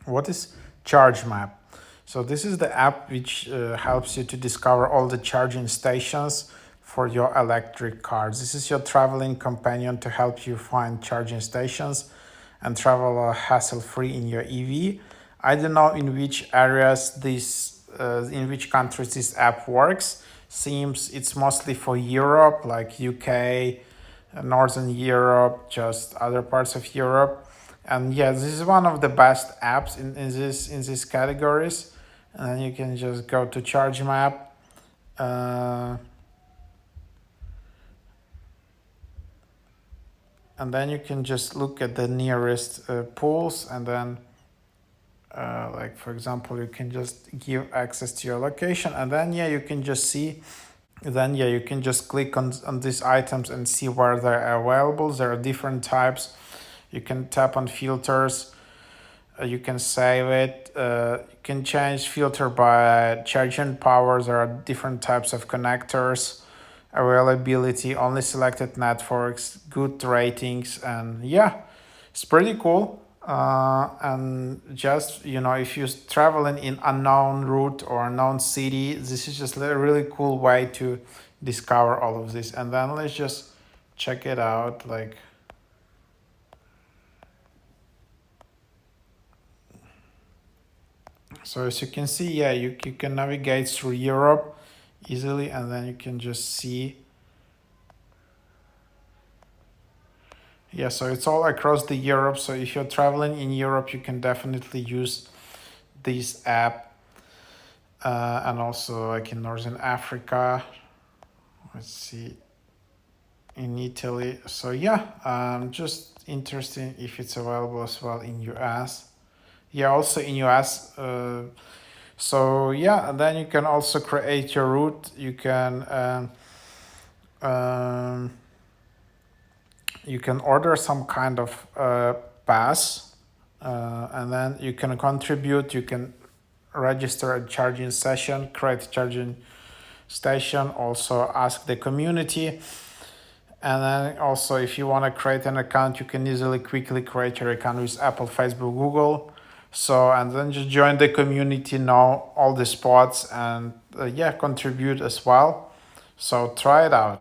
What is Chargemap? So this is the app which helps you to discover all the charging stations for your electric cars. This is your traveling companion to help you find charging stations and travel hassle-free in your EV. I don't know in which areas in which countries this app works. Seems it's mostly for Europe, like UK, Northern Europe, just other parts of Europe. And yeah, this is one of the best apps in these categories. And then you can just go to Chargemap. And then you can just look at the nearest pools, and then like for example, you can just give access to your location, and then yeah, you can just see. Then yeah, you can just click on these items and see where they're available. There are different types. You can tap on filters. You can save it. You can change filter by charging power. There are different types of connectors, availability, only selected networks, good ratings, and yeah, it's pretty cool. And just if you're traveling in unknown route or unknown city, this is just a really cool way to discover all of this. And then let's just check it out. Like, so as you can see, yeah, you can navigate through Europe easily, and then you can just see. Yeah, so it's all across the Europe. So if you're traveling in Europe, you can definitely use this app. And also like in Northern Africa, let's see, in Italy. So yeah, just interesting if it's available as well in US. Yeah, also in US. So yeah, and then you can also create your route. You can order some kind of pass, and then you can contribute. You can register a charging session, create a charging station, also ask the community. And then also, if you want to create an account, you can easily quickly create your account with Apple, Facebook, Google. So, and then just join the community, know all the spots, and yeah, contribute as well. So try it out.